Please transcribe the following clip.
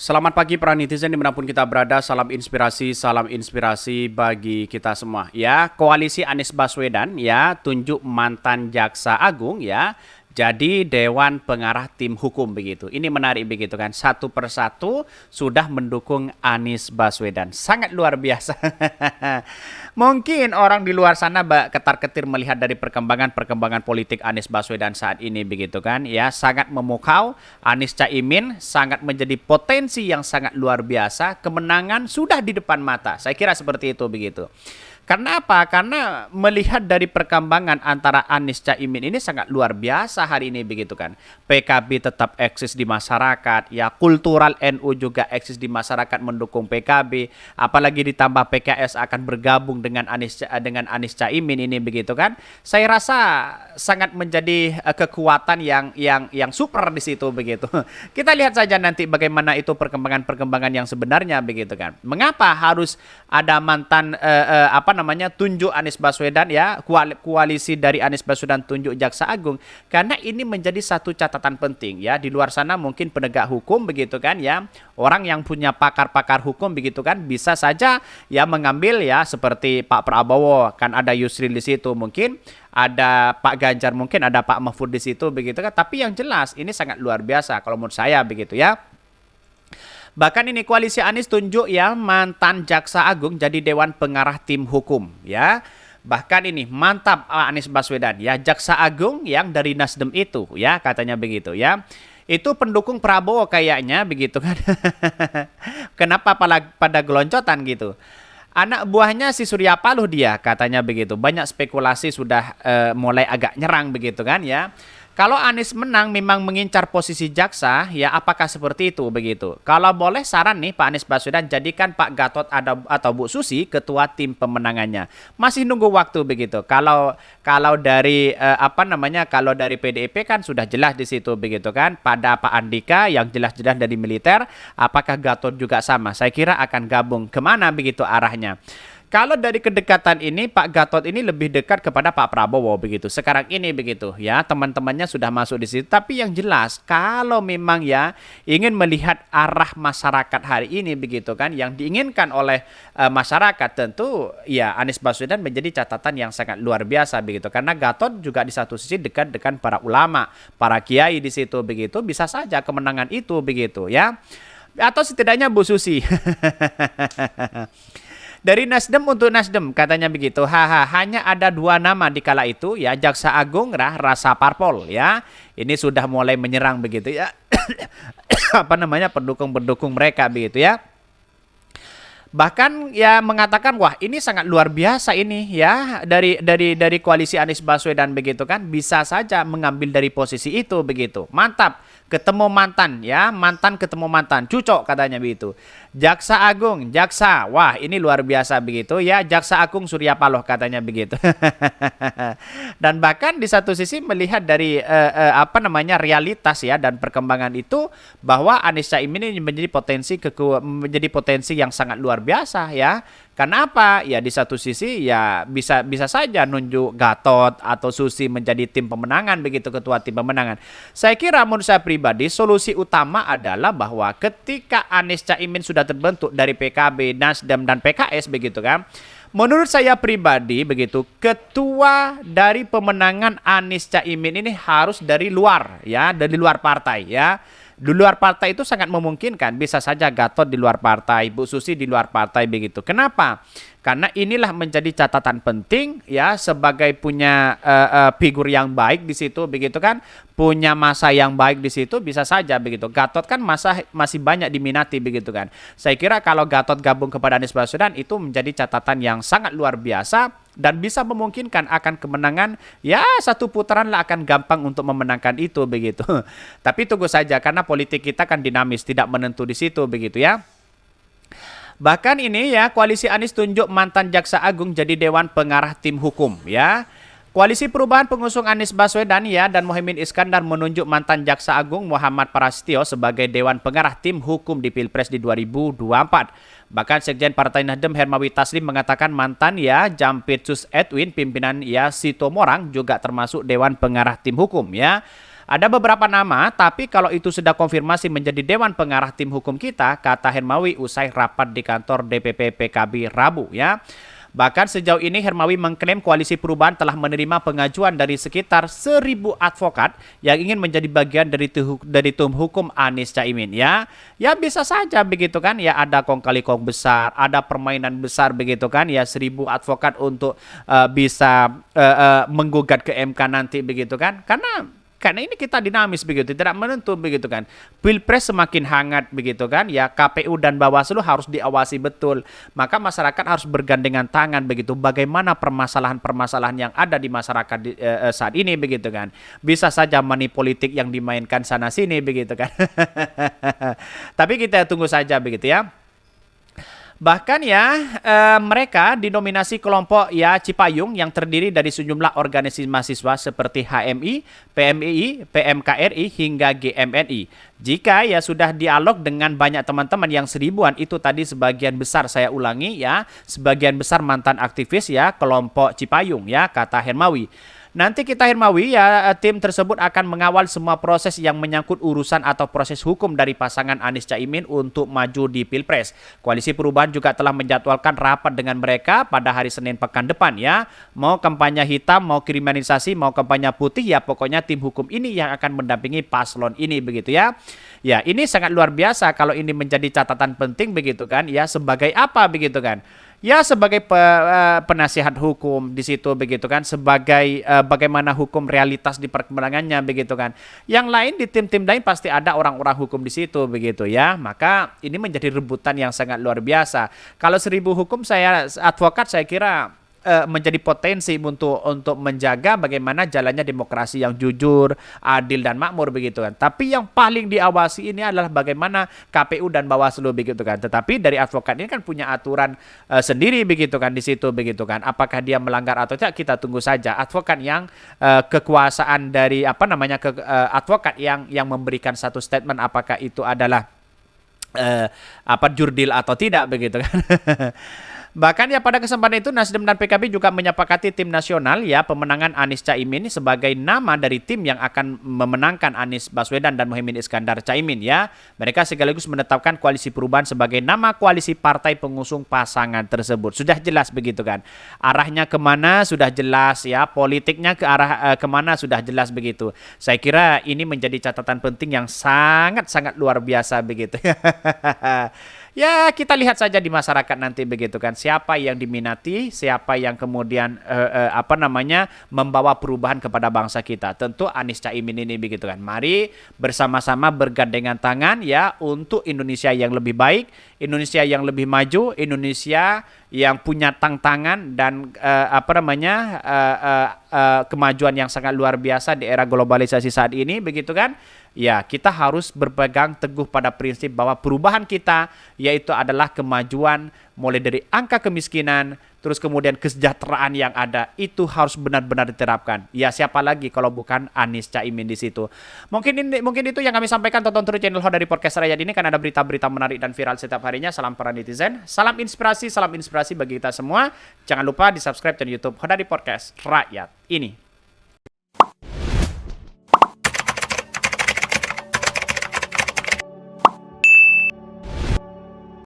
Selamat pagi para netizen dimanapun kita berada, salam inspirasi bagi kita semua. Ya, koalisi Anies Baswedan ya tunjuk mantan jaksa agung ya jadi Dewan Pengarah Tim Hukum begitu. Ini menarik begitu kan, satu persatu sudah mendukung Anies Baswedan. Sangat luar biasa. Mungkin orang di luar sana ketar-ketir melihat dari perkembangan politik Anies Baswedan saat ini begitu kan. Ya, sangat memukau. Anies Caimin sangat menjadi potensi yang sangat luar biasa. Kemenangan sudah di depan mata. Saya kira seperti itu begitu. Karena apa? Karena melihat dari perkembangan antara Anies Caimin ini sangat luar biasa hari ini begitu kan. PKB tetap eksis di masyarakat, ya kultural NU juga eksis di masyarakat mendukung PKB, apalagi ditambah PKS akan bergabung dengan Anies Caimin ini begitu kan. Saya rasa sangat menjadi kekuatan yang super di situ begitu. Kita lihat saja nanti bagaimana itu perkembangan yang sebenarnya begitu kan. Mengapa harus ada mantan tunjuk Anies Baswedan ya, koalisi dari Anies Baswedan tunjuk Jaksa Agung, karena ini menjadi satu catatan penting ya. Di luar sana mungkin penegak hukum begitu kan ya, orang yang punya pakar-pakar hukum begitu kan bisa saja ya mengambil ya, seperti Pak Prabowo kan ada Yusril di situ, mungkin ada Pak Ganjar, mungkin ada Pak Mahfud di situ begitu kan. Tapi yang jelas ini sangat luar biasa kalau menurut saya begitu ya. Bahkan ini koalisi Anies tunjuk ya mantan Jaksa Agung jadi Dewan Pengarah Tim Hukum ya. Bahkan ini mantap Anies Baswedan ya, Jaksa Agung yang dari Nasdem itu ya, katanya begitu ya. Itu pendukung Prabowo kayaknya begitu kan. Kenapa pada geloncotan gitu? Anak buahnya si Surya Paloh dia, katanya begitu. Banyak spekulasi sudah mulai agak nyerang begitu kan ya. Kalau Anies menang memang mengincar posisi jaksa, ya apakah seperti itu begitu? Kalau boleh saran nih Pak Anies Baswedan, jadikan Pak Gatot atau Bu Susi ketua tim pemenangannya. Masih nunggu waktu begitu. Kalau dari kalau dari PDIP kan sudah jelas di situ begitu kan. Pada Pak Andika yang jelas-jelas dari militer, apakah Gatot juga sama? Saya kira akan gabung. Kemana begitu arahnya? Kalau dari kedekatan ini Pak Gatot ini lebih dekat kepada Pak Prabowo begitu. Sekarang ini begitu ya, teman-temannya sudah masuk di situ. Tapi yang jelas kalau memang ya ingin melihat arah masyarakat hari ini begitu kan, yang diinginkan oleh masyarakat, tentu ya Anies Baswedan menjadi catatan yang sangat luar biasa begitu. Karena Gatot juga di satu sisi dekat dengan para ulama, para kiai di situ begitu. Bisa saja kemenangan itu begitu ya. Atau setidaknya Bu Susi. Dari Nasdem untuk Nasdem katanya begitu. Hanya ada dua nama di kala itu ya, Jaksa Agung rasa parpol ya. Ini sudah mulai menyerang begitu ya. Pendukung-pendukung mereka begitu ya. Bahkan ya mengatakan wah ini sangat luar biasa ini ya, dari koalisi Anies Baswedan begitu kan, bisa saja mengambil dari posisi itu begitu. Mantap, ketemu mantan ya, mantan ketemu mantan, cocok katanya begitu. Jaksa Agung, jaksa, wah ini luar biasa begitu ya, Jaksa Agung Surya Paloh katanya begitu. Dan bahkan di satu sisi melihat dari realitas ya dan perkembangan itu, bahwa Anies Caimin ini menjadi potensi yang sangat luar biasa ya. Kenapa? Ya di satu sisi ya bisa saja nunjuk Gatot atau Susi menjadi tim pemenangan begitu, ketua tim pemenangan. Saya kira menurut saya pribadi solusi utama adalah bahwa ketika Anies Caimin sudah terbentuk dari PKB, Nasdem dan PKS begitu kan. Menurut saya pribadi begitu, ketua dari pemenangan Anies Caimin ini harus dari luar ya, dari luar partai ya. Di luar partai itu sangat memungkinkan, bisa saja Gatot di luar partai, Bu Susi di luar partai begitu. Kenapa? Karena inilah menjadi catatan penting ya, sebagai punya figur yang baik di situ begitu kan, punya masa yang baik di situ, bisa saja begitu. Gatot kan masih banyak diminati begitu kan. Saya kira kalau Gatot gabung kepada Anies Baswedan itu menjadi catatan yang sangat luar biasa dan bisa memungkinkan akan kemenangan ya, satu putaran lah akan gampang untuk memenangkan itu begitu. Tapi tunggu saja karena politik kita kan dinamis, tidak menentu di situ begitu ya. Bahkan ini ya, koalisi Anies tunjuk mantan Jaksa Agung jadi Dewan Pengarah Tim Hukum ya. Koalisi Perubahan pengusung Anies Baswedan ya dan Muhaimin Iskandar menunjuk mantan Jaksa Agung Muhammad Prasetyo sebagai Dewan Pengarah Tim Hukum di Pilpres di 2024. Bahkan Sekjen Partai Nasdem Hermawi Taslim mengatakan mantan ya Jampitsus Edwin pimpinan ya Sitomorang juga termasuk Dewan Pengarah Tim Hukum ya. Ada beberapa nama, tapi kalau itu sudah konfirmasi menjadi Dewan Pengarah tim hukum kita, kata Hermawi usai rapat di kantor DPP PKB Rabu ya. Bahkan sejauh ini Hermawi mengklaim Koalisi Perubahan telah menerima pengajuan dari sekitar 1.000 advokat yang ingin menjadi bagian dari tim hukum Anies Caimin ya. Ya bisa saja begitu kan ya, ada kong kali kong besar, ada permainan besar begitu kan ya, 1.000 advokat untuk bisa menggugat ke MK nanti begitu kan. Karena ini kita dinamis begitu, tidak menentu begitu kan. Pilpres semakin hangat begitu kan, ya KPU dan Bawaslu harus diawasi betul. Maka masyarakat harus bergandengan tangan begitu. Bagaimana permasalahan-permasalahan yang ada di masyarakat saat ini begitu kan. Bisa saja money politik yang dimainkan sana sini begitu kan. Tapi kita tunggu saja begitu ya. Bahkan ya mereka didominasi kelompok ya Cipayung yang terdiri dari sejumlah organisasi mahasiswa seperti HMI, PMII, PMKRI hingga GMNI. Jika ya sudah dialog dengan banyak teman-teman yang seribuan itu tadi sebagian besar, saya ulangi ya, sebagian besar mantan aktivis ya kelompok Cipayung ya, kata Hermawi. Nanti kita Hermawi ya, tim tersebut akan mengawal semua proses yang menyangkut urusan atau proses hukum dari pasangan Anies Caimin untuk maju di Pilpres. Koalisi Perubahan juga telah menjadwalkan rapat dengan mereka pada hari Senin pekan depan ya. Mau kampanye hitam, mau kriminalisasi, mau kampanye putih ya, pokoknya tim hukum ini yang akan mendampingi paslon ini begitu ya. Ya, ini sangat luar biasa kalau ini menjadi catatan penting begitu kan ya, sebagai apa begitu kan. Ya sebagai penasihat hukum di situ begitu kan, sebagai bagaimana hukum realitas di perkembangannya begitu kan. Yang lain di tim-tim lain pasti ada orang-orang hukum di situ begitu ya. Maka ini menjadi rebutan yang sangat luar biasa. Kalau 1.000 hukum advokat saya kira menjadi potensi untuk menjaga bagaimana jalannya demokrasi yang jujur, adil dan makmur begitu kan. Tapi yang paling diawasi ini adalah bagaimana KPU dan Bawaslu begitu kan. Tetapi dari advokat ini kan punya aturan sendiri begitu kan di situ begitu kan. Apakah dia melanggar atau tidak kita tunggu saja. Advokat yang kekuasaan dari advokat yang memberikan satu statement apakah itu adalah jurdil atau tidak begitu kan. Bahkan ya pada kesempatan itu Nasdem dan PKB juga menyepakati tim nasional ya pemenangan Anies Caimin sebagai nama dari tim yang akan memenangkan Anies Baswedan dan Muhaimin Iskandar Caimin ya. Mereka sekaligus menetapkan Koalisi Perubahan sebagai nama koalisi partai pengusung pasangan tersebut. Sudah jelas begitu kan. Arahnya kemana sudah jelas ya. Politiknya ke arah kemana sudah jelas begitu. Saya kira ini menjadi catatan penting yang sangat-sangat luar biasa begitu. Ya kita lihat saja di masyarakat nanti begitu kan, siapa yang diminati, siapa yang kemudian membawa perubahan kepada bangsa kita. Tentu Anies Caimin ini begitu kan. Mari bersama-sama bergandengan tangan ya untuk Indonesia yang lebih baik, Indonesia yang lebih maju, Indonesia yang punya tantangan dan kemajuan yang sangat luar biasa di era globalisasi saat ini begitu kan. Ya, kita harus berpegang teguh pada prinsip bahwa perubahan kita yaitu adalah kemajuan mulai dari angka kemiskinan, terus kemudian kesejahteraan yang ada itu harus benar-benar diterapkan. Ya, siapa lagi kalau bukan Anies Caimin di situ. Mungkin itu yang kami sampaikan. Tonton terus channel Ho dari Podcast Rakyat ini kan ada berita-berita menarik dan viral setiap harinya. Salam para netizen, salam inspirasi bagi kita semua. Jangan lupa di-subscribe channel YouTube Ho dari Podcast Rakyat ini.